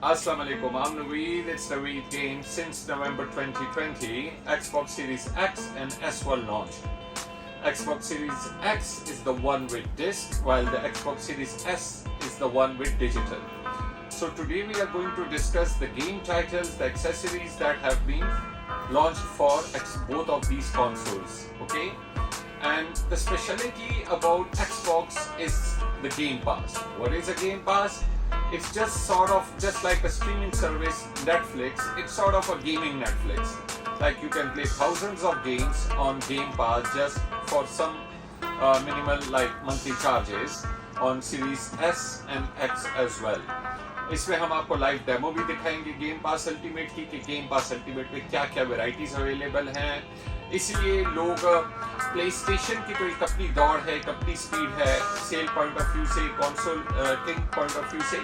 Assalamu alaikum, I'm Naveed, it's Naveed Games. Since November 2020, Xbox Series X and S were launched. Xbox Series X is the one with disc, while the Xbox Series S is the one with digital. So today we are going to discuss the game titles, the accessories that have been launched for both of these consoles, okay? And the specialty about Xbox is the Game Pass. What is a Game Pass? It's just like a streaming service, Netflix. It's sort of a gaming Netflix. Like you can play thousands of games on Game Pass just for some minimal like monthly charges on Series S and X as well. इसमें हम आपको live demo भी दिखाएंगे game pass ultimate की कि game pass ultimate में क्या क्या वैरायटीज अवेलेबल हैं. इसलिए लोग प्ले स्टेशन की तो एक अपनी दौड़ है, एक अपनी स्पीड है, सेल पॉइंट ऑफ व्यू से, console king point of view से,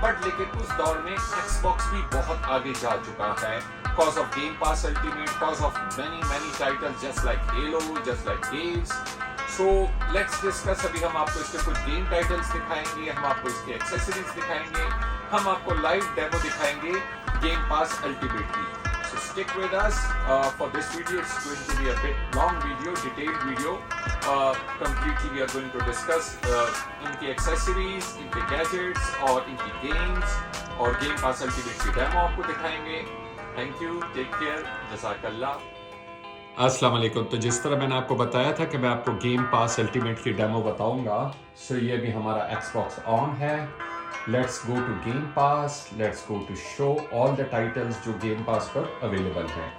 बट लेकिन उस दौड़ में एक्सबॉक्स भी बहुत आगे जा चुका है cause of game pass ultimate, cause of many titles just like Halo, just like Games. So let's discuss. अभी हम आपको इसके कुछ गेम टाइटल्स दिखाएंगे, हम आपको इसके एक्सेसरीज दिखाएंगे, हम आपको लाइव डेमो दिखाएंगे गेम पास अल्टीमेट की. So stick with us for this video. It's going to be a bit long video, detailed video. Completely we are going to discuss इनकी एक्सेसरीज, इनके गैजेट्स और इनकी games और game pass ultimate की demo आपको दिखाएंगे. Thank you, take care, जज़ाकल्लाह. अस्सलाम वालेकुम. तो जिस तरह मैंने आपको बताया था कि मैं आपको गेम पास अल्टीमेट की डेमो बताऊंगा, सो ये भी हमारा एक्सबॉक्स ऑन है. Let's go to game pass, let's go to show all the titles जो गेम पास पर अवेलेबल हैं.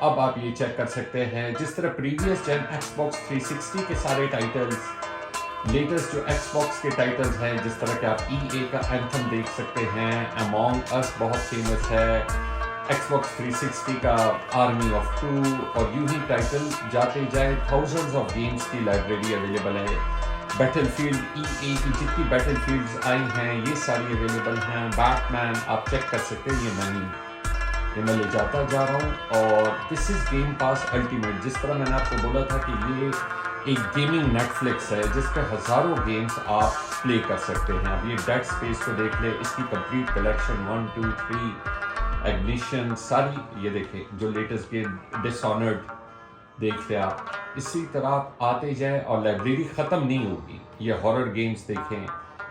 अब आप ये चेक कर सकते हैं जिस तरह प्रीवियस जेन एक्सबॉक्स 360 के सारे टाइटल्स, लेटेस्ट जो एक्सबॉक्स के टाइटल्स हैं, जिस तरह के आप EA का एंथम देख सकते हैं, अमॉन्ग अस बहुत फेमस है, Xbox 360 का आर्मी ऑफ 2 और यूं ही टाइटल जाते जाए थाउजेंड्स ऑफ गेम्स की लाइब्रेरी अवेलेबल है. बैटलफील्ड EA की जितनी बैटलफील्ड्स आई हैं ये सारी अवेलेबल हैं. बैटमैन आप चेक कर सकते हैं, ये मैं ले जाता जा रहा हूँ. और this is game pass ultimate. जिस तरह मैंने आपको बोला था कि ये एक गेमिंग नेटफ्लिक्स है जिस पर हज़ारों गेम्स आप प्ले कर सकते हैं. अब ये डेड स्पेस को देख ले, इसकी कंप्लीट कलेक्शन 1 2 3 एग्निशन सारी ये देखें, जो लेटेस्ट गेम डिसऑनर्ड देख ले आप. इसी तरह आप आते जाए और लाइब्रेरी ख़त्म नहीं होगी. ये हॉरर गेम्स देखें,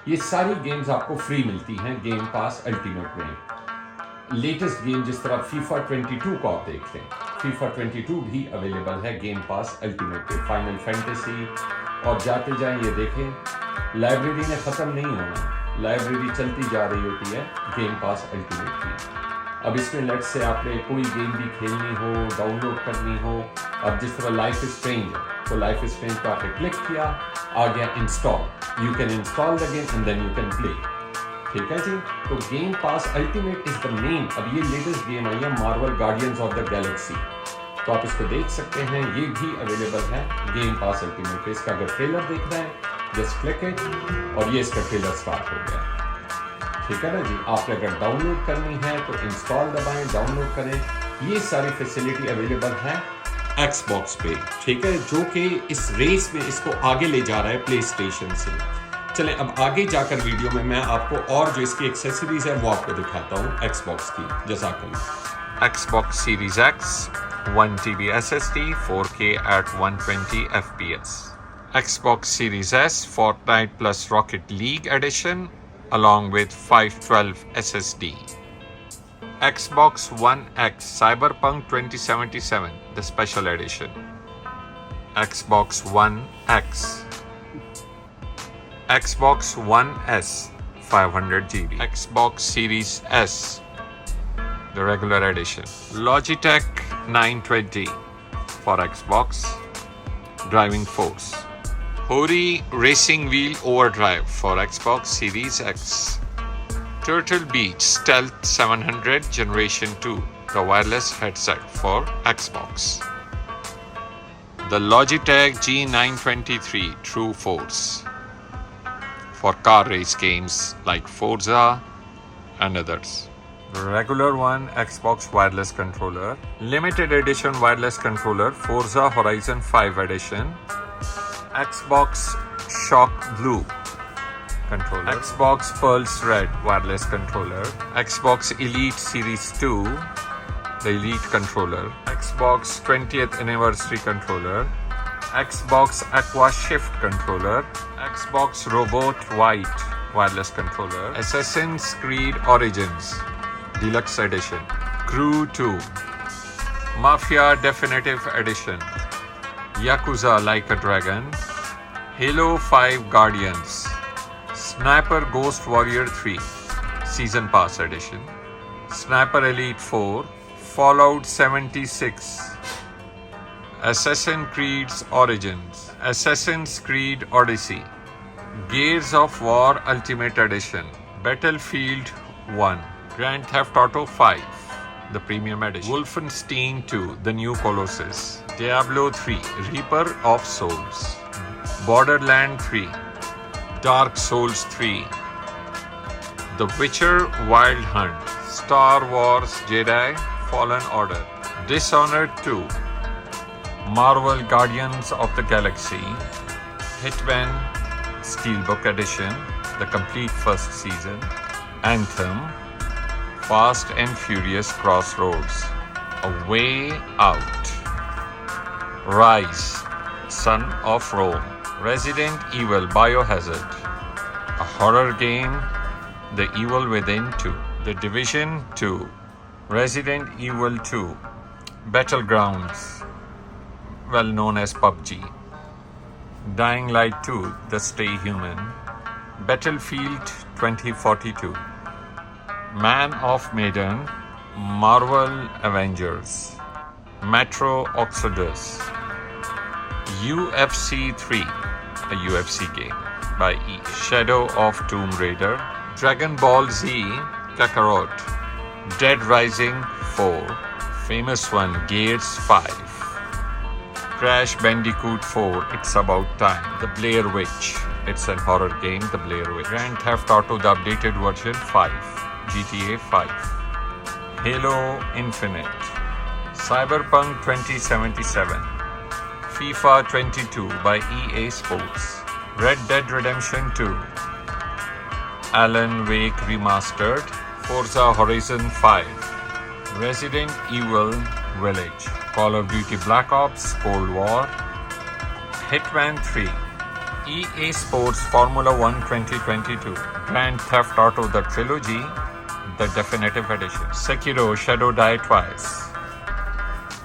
ये सारी गेम्स आपको फ्री मिलती हैं गेम पास अल्टीमेट में. लेटेस्ट गेम जिस तरह FIFA 22 को आप देख लें, FIFA 22 भी अवेलेबल है गेम पास अल्टीमेट पे. फाइनल फैंटेसी और जाते जाएं ये देखें, लाइब्रेरी ने ख़त्म नहीं होना, लाइब्रेरी चलती जा रही होती है गेम पास अल्टीमेट की. अब इसमें लेट्स से आपने कोई गेम भी खेलनी हो, डाउनलोड करनी हो, अब जिस तरह लाइफ इज स्ट्रेंज है, तो लाइफ इज स्ट्रेंज पर आपने क्लिक किया, आ गया install. You can install the game and then you can play. ठीक है जी. तो game pass ultimate is the main. अब ये लेटेस्ट गेम आई है Marvel Guardians of the Galaxy, तो आप इसको देख सकते हैं, ये भी अवेलेबल है गेम पास अल्टीमेट पे. इसका अगर ट्रेलर देख रहे हैं जस्ट क्लिक इट और ये इसका ट्रेलर स्टार्ट हो गया. ठीक है ना जी. आपने अगर डाउनलोड करनी है तो इंस्टॉल दबाएं, डाउनलोड करें. ये सारी फैसिलिटी अवेलेबल है एक्सबॉक्स पे, ठीक है, जो कि इस रेस में इसको आगे ले जा रहा है प्ले स्टेशन से. चलें अब आगे जाकर वीडियो में मैं आपको और जो इसकी एक्सेसरीज है वो आपको दिखाता हूँ एक्सबॉक्स की. जज़ाकल्लाह. Xbox series X 1 TB SSD 4K at 120 FPS. Xbox Series S Fortnite plus Rocket League Edition along with 512 SSD. Xbox One X Cyberpunk 2077, the special edition. Xbox One X. Xbox One S 500 GB. Xbox Series S, the regular edition. Logitech 920 for Xbox. Driving Force. Hori Racing Wheel Overdrive for Xbox Series X. Turtle Beach Stealth 700 Generation 2, the wireless headset for Xbox. The Logitech G923 True Force for car race games like Forza and others. Regular one Xbox wireless controller. Limited edition wireless controller Forza Horizon 5 edition. Xbox Shock Blue controller. Xbox Pulse Red wireless controller. Xbox Elite Series 2, the Elite controller. Xbox 20th anniversary controller. Xbox Aqua Shift controller. Xbox Robot White wireless controller. Assassin's Creed Origins Deluxe Edition. Crew 2. Mafia Definitive Edition. Yakuza Like a Dragon. Halo 5 Guardians. Sniper Ghost Warrior 3 Season Pass Edition. Sniper Elite 4. Fallout 76. Assassin's Creed Origins. Assassin's Creed Odyssey. Gears of War Ultimate Edition. Battlefield 1. Grand Theft Auto 5, the Premium Edition. Wolfenstein 2, the New Colossus. Diablo 3, Reaper of Souls. Borderlands 3. Dark Souls 3. The Witcher Wild Hunt. Star Wars Jedi Fallen Order. Dishonored 2. Marvel Guardians of the Galaxy. Hitman Steelbook Edition, the complete first season. Anthem. Fast and Furious Crossroads. A Way Out. Rise, Son of Rome. Resident Evil Biohazard. A horror game, The Evil Within 2. The Division 2. Resident Evil 2. Battlegrounds, well known as PUBG. Dying Light 2, The Stay Human. Battlefield 2042. Man of Medan, Marvel Avengers. Metro Exodus. UFC 3, a UFC game by E. Shadow of Tomb Raider. Dragon Ball Z Kakarot. Dead Rising 4, famous one Gears 5. Crash Bandicoot 4, It's About Time. The Blair Witch, it's a horror game, The Blair Witch. Grand Theft Auto, the updated version 5. GTA 5. Halo Infinite. Cyberpunk 2077. FIFA 22 by EA Sports. Red Dead Redemption 2. Alan Wake Remastered. Forza Horizon 5. Resident Evil Village. Call of Duty Black Ops Cold War. Hitman 3. EA Sports Formula 1 2022. Grand Theft Auto The Trilogy, the Definitive Edition. Sekiro Shadow Die Twice.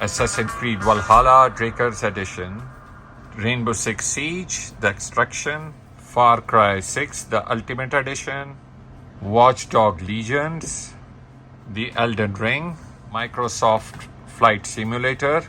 Assassin's Creed Valhalla Draker's Edition. Rainbow Six Siege The Extraction. Far Cry 6 The Ultimate Edition. Watch Dogs Legions. The Elden Ring. Microsoft Flight Simulator.